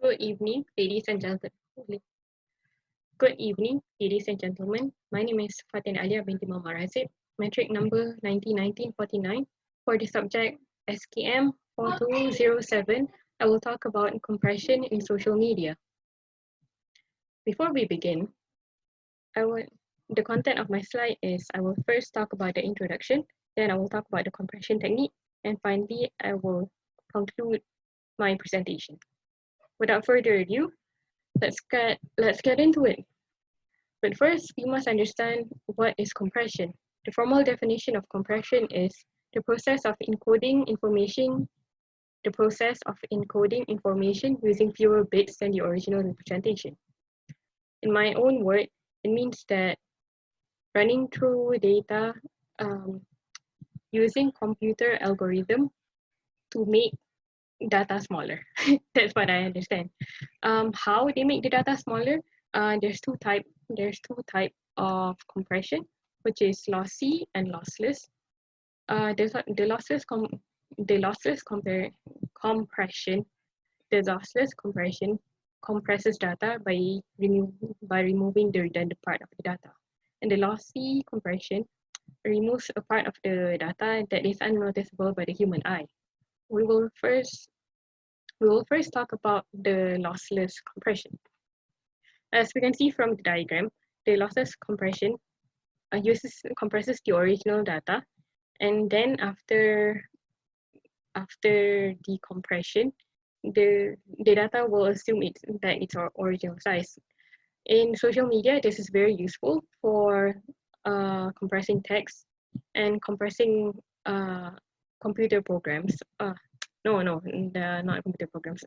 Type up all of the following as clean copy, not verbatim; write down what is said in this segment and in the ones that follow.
Good evening, ladies and gentlemen. Good evening, ladies and gentlemen. My name is Fatin Alia binti Muhammad Razib, metric number 191949. For the subject SKM4207, I will talk about compression in social media. Before we begin, the content of my slide is I will first talk about the introduction, then I will talk about the compression technique, and finally I will conclude my presentation. Without further ado, let's get into it. But first, we must understand what is compression. The formal definition of compression is the process of encoding information using fewer bits than the original representation. In my own word, it means that running through data using computer algorithm to make data smaller. That's what I understand. How they make the data smaller? There's two type of compression, which is lossy and lossless. The lossless compression compresses data by removing the redundant part of the data, and the lossy compression removes a part of the data that is unnoticeable by the human eye. We will first talk about the lossless compression. As we can see from the diagram, the lossless compression compresses the original data, and then after the compression, the data will assume that it's our original size. In social media, this is very useful for compressing text and compressing computer programs. Not computer programs.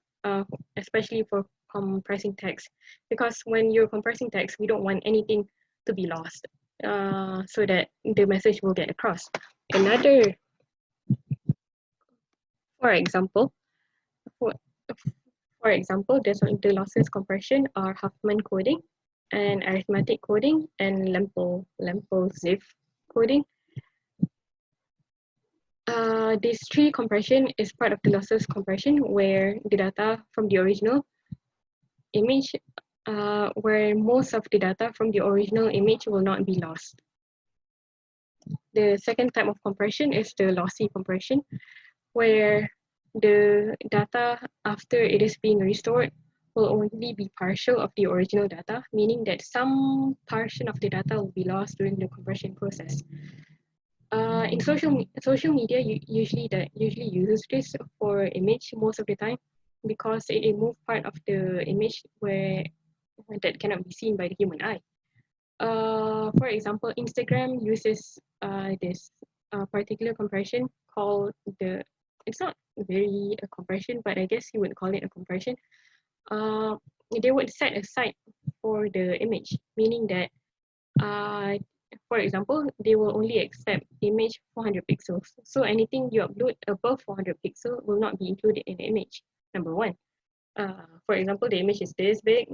Especially for compressing text, because when you're compressing text, we don't want anything to be lost, so that the message will get across. For example, the lossless compression are Huffman coding and arithmetic coding and Lempel-Ziv coding. This tree compression is part of the lossless compression, where the data from the original image, where most of the data from the original image will not be lost. The second type of compression is the lossy compression, where the data after it is being restored will only be partial of the original data, meaning that some portion of the data will be lost during the compression process. In social media, usually uses this for image most of the time, because it removes part of the image that cannot be seen by the human eye. For example, Instagram uses this particular compression called it's not very a compression, but I guess you would call it a compression. They would set aside for the image, meaning that for example, they will only accept image 400 pixels. So anything you upload above 400 pixels will not be included in the image, number one. For example, the image is this big.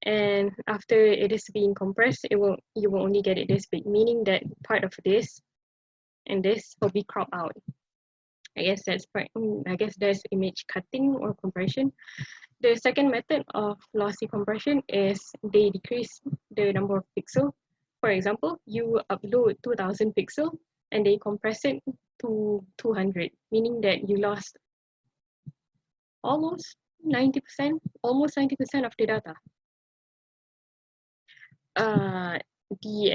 And after it is being compressed, you will only get it this big, meaning that part of this and this will be cropped out. I guess that's image cutting or compression. The second method of lossy compression is they decrease the number of pixels. For example, you upload 2000 pixels and they compress it to 200, meaning that you lost almost 90% of the data. The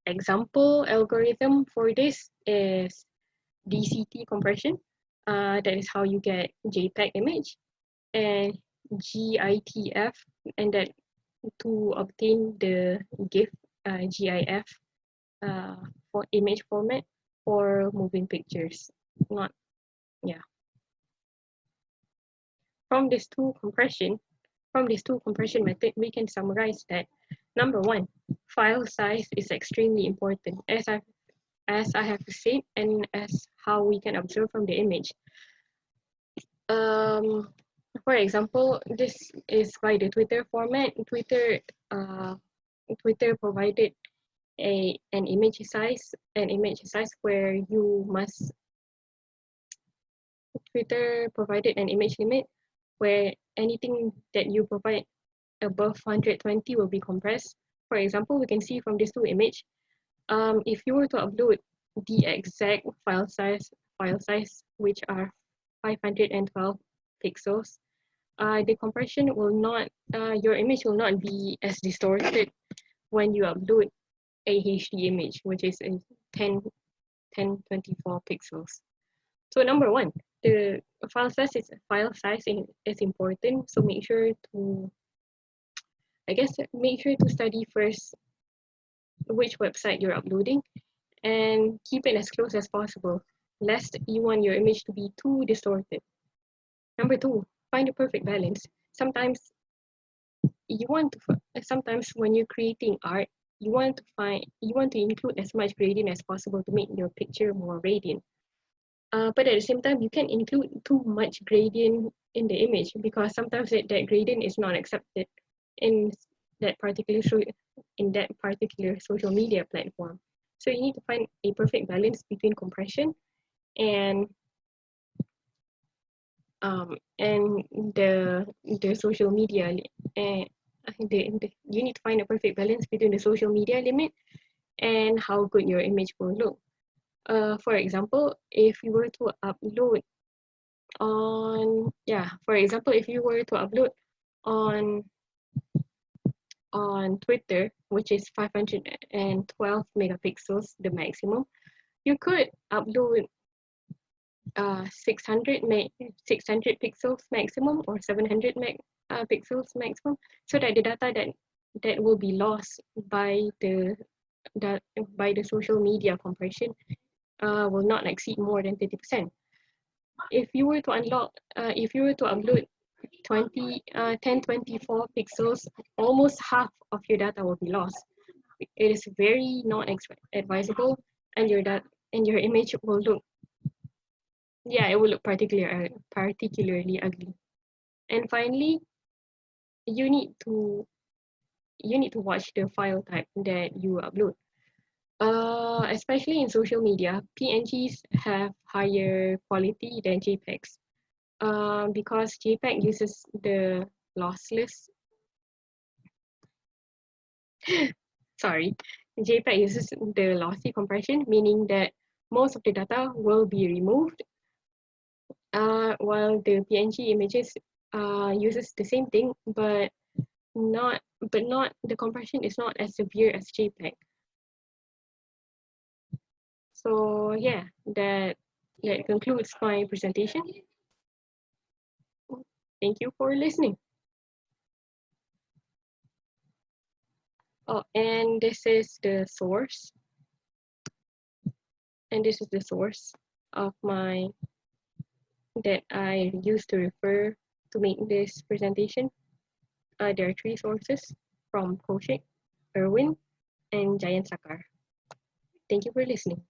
example algorithm for this is DCT compression. That is how you get JPEG image, and GITF, and that to obtain the GIF GIF for image format for moving pictures. From these two compression methods, we can summarize that number one, file size is extremely important, as I have said, and as how we can observe from the image. For example, this is by the Twitter format. Twitter provided an image size where you must Twitter provided an image limit where anything that you provide above 120 will be compressed. For example, we can see from these two images, if you were to upload the exact file size, which are 512 pixels, the compression will not, your image will not be as distorted when you upload a HD image, which is in 1024 pixels. So number one, the file size is important. So make sure to, make sure to study first which website you're uploading and keep it as close as possible, lest you want your image to be too distorted. Number two, find the perfect balance. Sometimes when you're creating art, you want to include as much gradient as possible to make your picture more radiant. But at the same time, you can include too much gradient in the image because sometimes that gradient is not accepted in that particular social media platform. So you need to find a perfect balance between compression and the social media. You need to find a perfect balance between the social media limit and how good your image will look. For example, if you were to upload on Twitter, which is 512 megapixels, the maximum, you could upload 600 pixels maximum or 700 pixels maximum, so that the data that will be lost by the social media compression will not exceed more than 30%. If you were to upload 1024 pixels, almost half of your data will be lost. It is very not advisable, and your image will look, it will look particularly ugly. And finally, you need to watch the file type that you upload. Especially in social media, PNGs have higher quality than JPEGs. Because JPEG uses the lossless. JPEG uses the lossy compression, meaning that most of the data will be removed, while the PNG images uses the same thing, but the compression is not as severe as JPEG. So yeah, that concludes my presentation. Thank you for listening. Oh, and this is the source. And this is the source of that I used to refer to make this presentation. There are 3 sources from Kaushik, Erwin, and Jayan Sakar. Thank you for listening.